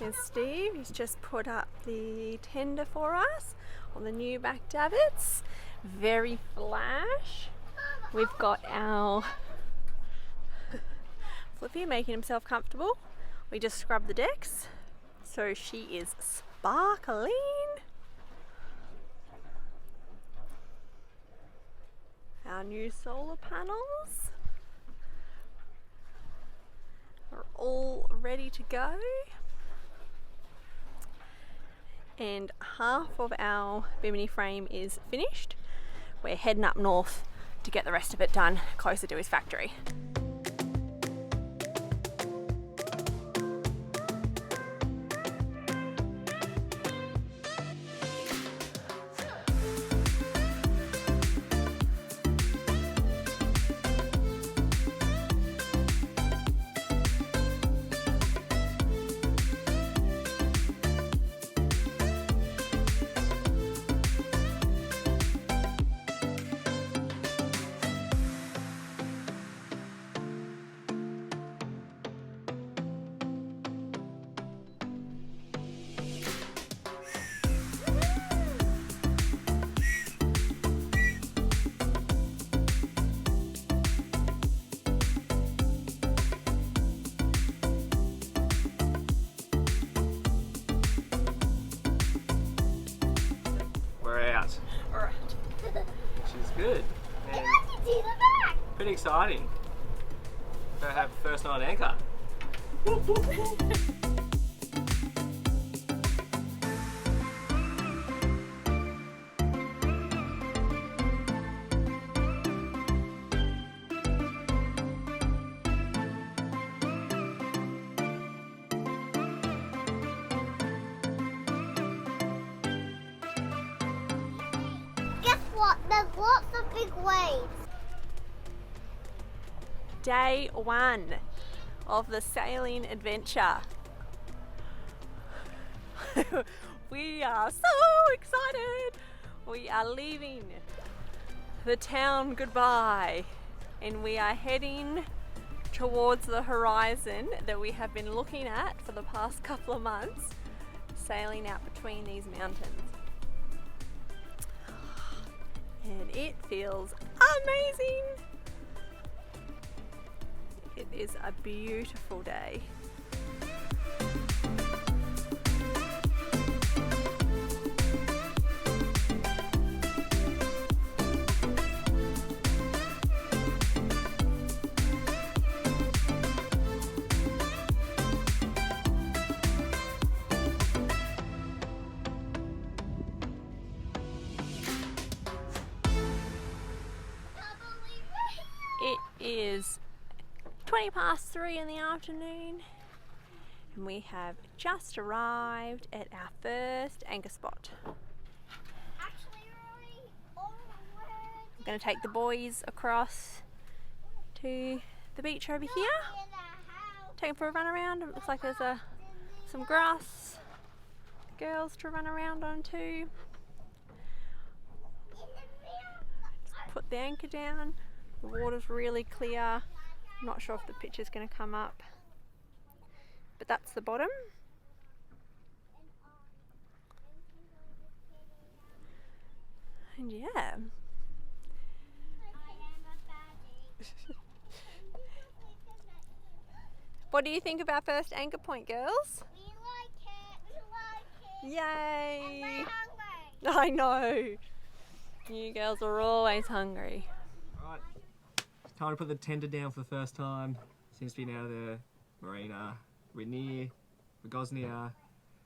Here's Steve, he's just put up the tender for us on the new back davits. Very flash. We've got our Flippy making himself comfortable. We just scrubbed the decks, so she is sparkling. Our new solar panels are all ready to go. And half of our bimini frame is finished. We're heading up north to get the rest of it done closer to his factory. Alright. Which is good. And pretty exciting. To have first night anchor. There's lots of big waves. Day one of the sailing adventure. We are so excited. We are leaving the town goodbye and we are heading towards the horizon that we have been looking at for the past couple of months, sailing out between these mountains. And it feels amazing. It is a beautiful day. It is 3:20 in the afternoon and we have just arrived at our first anchor spot. I'm going to take the boys across to the beach over here, take them for a run around. It looks like there's some grass for girls to run around on too. Just put the anchor down. The water's really clear. I'm not sure if the picture's going to come up, but that's the bottom. And yeah. What do you think of our first anchor point, girls? We like it. Yay! I'm very hungry. I know. You girls are always hungry. Right. It's time to put the tender down for the first time since being out of the marina. We're near Bosnia.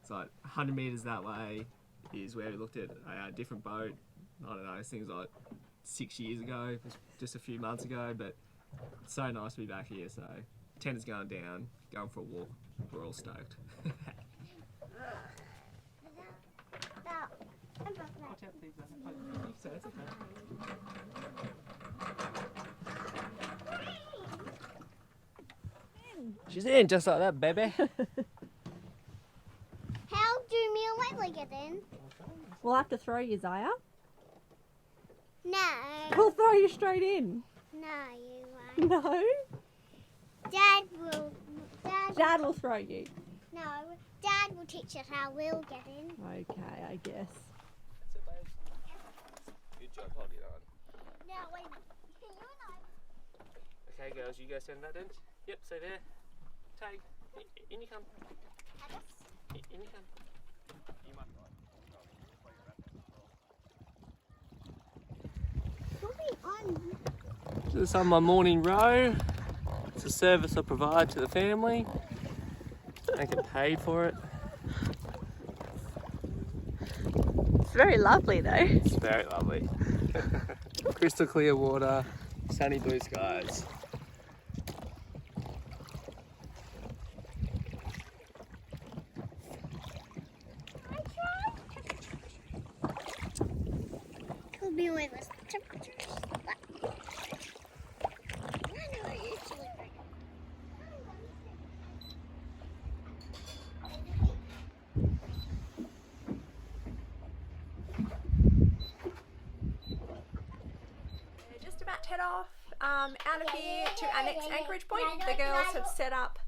It's like 100 metres that way is where we looked at a different boat. I don't know, this thing's like 6 years ago, it was just a few months ago, but it's so nice to be back here. So tender's going down, going for a walk. We're all stoked. She's in just like that, baby. How do me and Leslie get in? We'll have to throw you, Zaya. No. We'll throw you straight in. No, you won't. No? Dad will. Dad will throw you. No, Dad will teach us how we'll get in. Okay, I guess. That's it, babes. Good job holding on. Now, wait a minute. You and I. Okay, girls, you go stand that end. Yep, stay there. Take. In you come. In you come. You might This is on my morning row. It's a service I provide to the family. I get paid for it. It's very lovely though. It's very lovely. Crystal clear water, sunny blue skies. Could be with us temperatures. I know it usually brings. We're just about to head off out of here to our next anchorage point. The girls have set up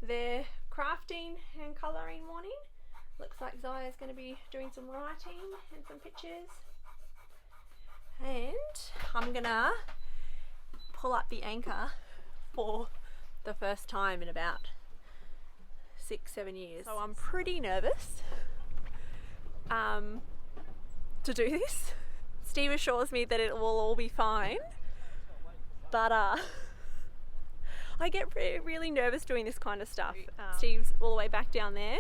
their crafting and colouring morning. Looks like Zaya's going to be doing some writing and some pictures. And I'm going to pull up the anchor for the first time in about 6-7 years. So I'm pretty nervous to do this. Steve assures me that it will all be fine, but I get really nervous doing this kind of stuff. Steve's all the way back down there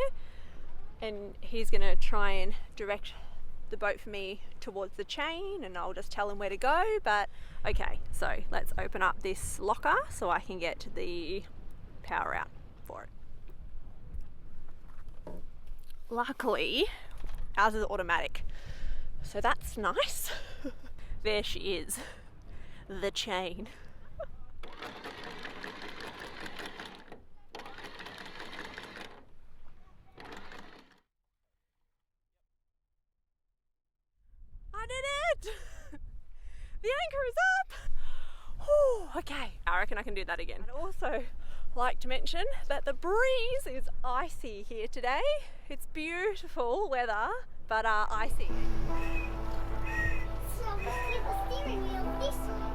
and he's gonna try and direct the boat for me towards the chain and I'll just tell him where to go. But okay, so let's open up this locker so I can get the power out for it. Luckily ours is automatic, so that's nice. There she is, the chain. I did it! The anchor is up! Whew, okay, I reckon I can do that again. I'd also like to mention that the breeze is icy here today. It's beautiful weather, but icy. So we see the steering wheel this way.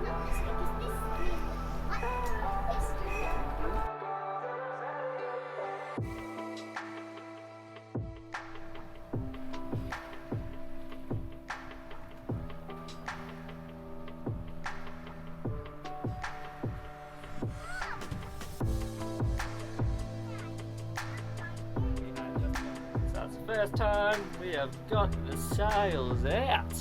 Not this way, because this is this way. So it's the first time we have got the sails out.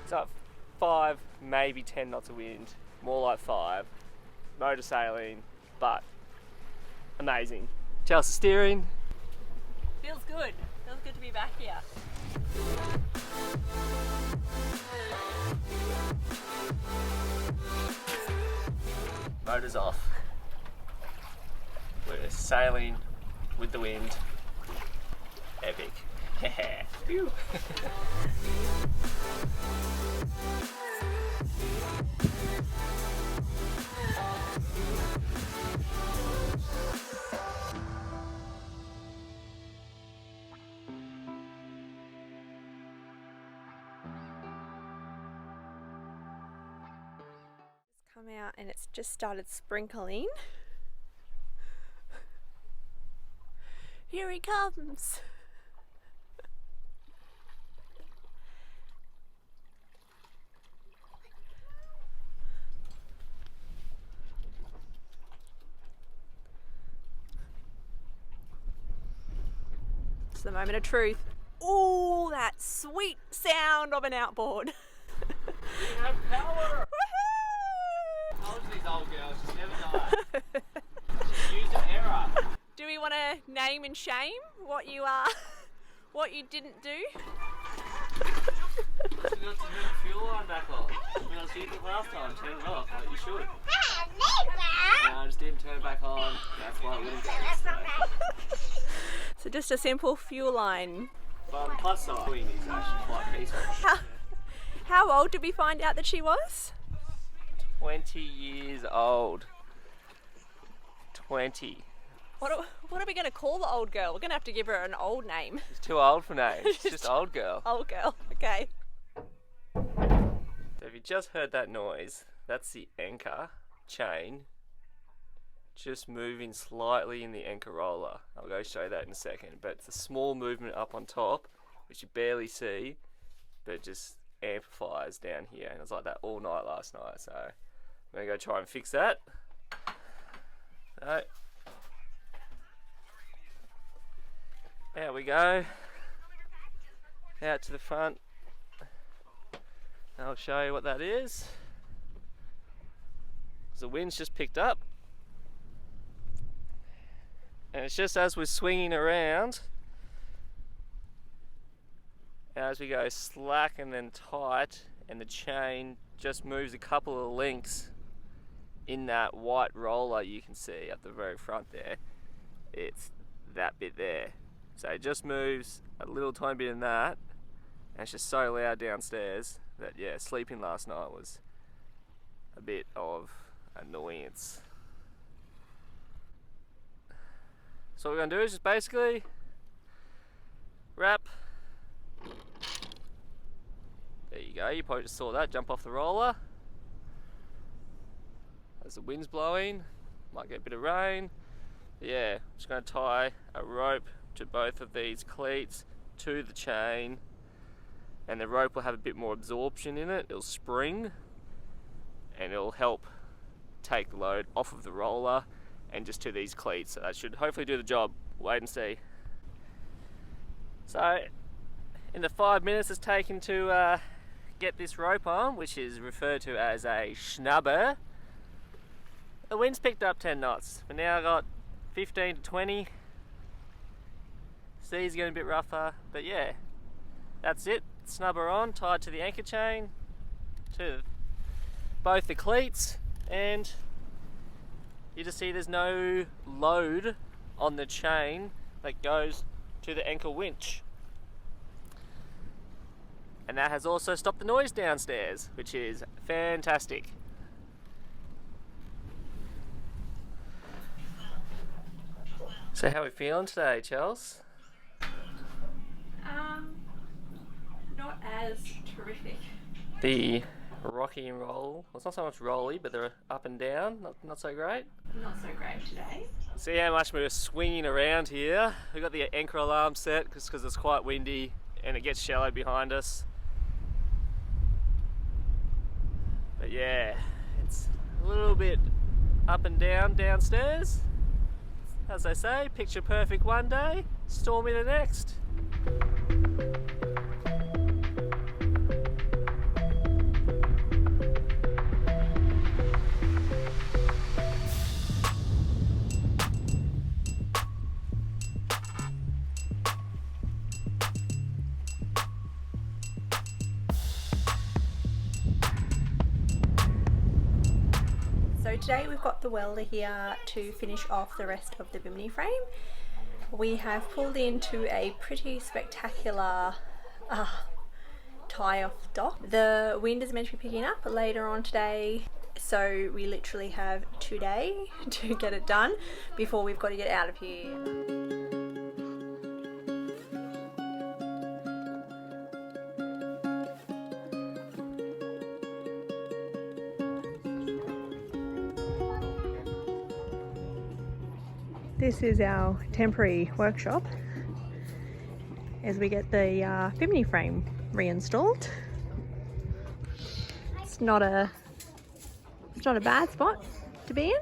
It's up 5, maybe 10 knots of wind, more like 5. Motor sailing, but amazing. Chelsea steering. Feels good. Feels good to be back here. Motor's off. We're sailing with the wind. Epic. Phew. Come out and it's just started sprinkling. Here he comes. It's the moment of truth. Ooh, that sweet sound of an outboard. We have power! I told you these old girls just never die. Just use an error. Do we want to name and shame what you didn't do? You got to turn the fuel line back on. When I was using it last time, turn it off like you should. No, I just didn't turn it back on. That's why we didn't go yesterday. So just a simple fuel line. But on the plus side, is actually quite peaceful. How old did we find out that she was? 20 years old. 20. What are we going to call the old girl? We're going to have to give her an old name. She's too old for names. She's just old girl. Old girl, okay. So if you just heard that noise, that's the anchor chain just moving slightly in the anchor roller. I'll go show that in a second. But it's a small movement up on top, which you barely see, but it just amplifies down here. And it was like that all night last night. So I'm going to go try and fix that. So, there we go. Out to the front. I'll show you what that is. The wind's just picked up. And it's just as we're swinging around, as we go slack and then tight, and the chain just moves a couple of links in that white roller you can see at the very front there. It's that bit there. So it just moves a little tiny bit in that, and it's just so loud downstairs that, yeah, sleeping last night was a bit of annoyance. So what we're going to do is just basically wrap. There you go, you probably just saw that jump off the roller. As the wind's blowing, might get a bit of rain. But yeah, I'm just going to tie a rope to both of these cleats to the chain, and the rope will have a bit more absorption in it. It'll spring and it'll help take the load off of the roller and just to these cleats. So that should hopefully do the job. Wait and see. So in the 5 minutes it's taken to get this rope on, which is referred to as a schnubber, the wind's picked up 10 knots. But now I've got 15 to 20. Sea's getting a bit rougher, but yeah, that's it. Snubber on, tied to the anchor chain, to both the cleats, and you just see there's no load on the chain that goes to the anchor winch. And that has also stopped the noise downstairs, which is fantastic. So how are we feeling today, Chels? Not as terrific. The rocky and roll, well, it's not so much rolly, but they're up and down, not so great. Not so great today. See how much we're swinging around here. We've got the anchor alarm set because it's quite windy and it gets shallow behind us. But yeah, it's a little bit up and down downstairs. As they say, picture perfect one day, stormy the next. So today we've got the welder here to finish off the rest of the bimini frame. We have pulled into a pretty spectacular tie-off dock. The wind is meant to be picking up later on today, so we literally have today to get it done before we've got to get out of here. This is our temporary workshop as we get the bimini frame reinstalled. It's not a bad spot to be in.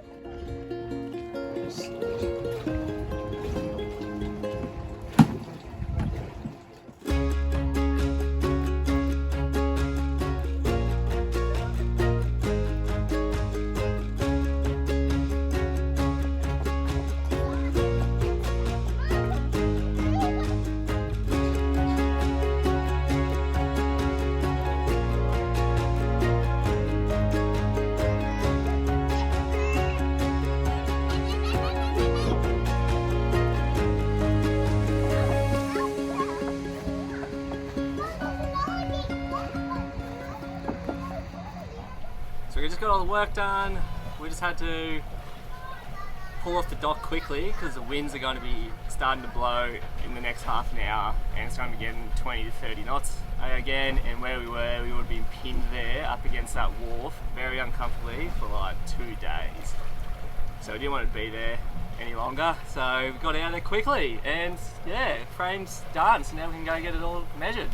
all the work done. We just had to pull off the dock quickly because the winds are going to be starting to blow in the next half an hour, and it's going to be getting 20 to 30 knots again. And where we were, we would have been pinned there up against that wharf very uncomfortably for like 2 days. So we didn't want to be there any longer, so we got out of there quickly, and yeah, frame's done, so now we can go get it all measured.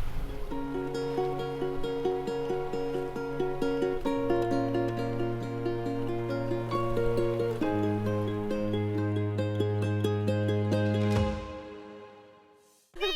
Hey,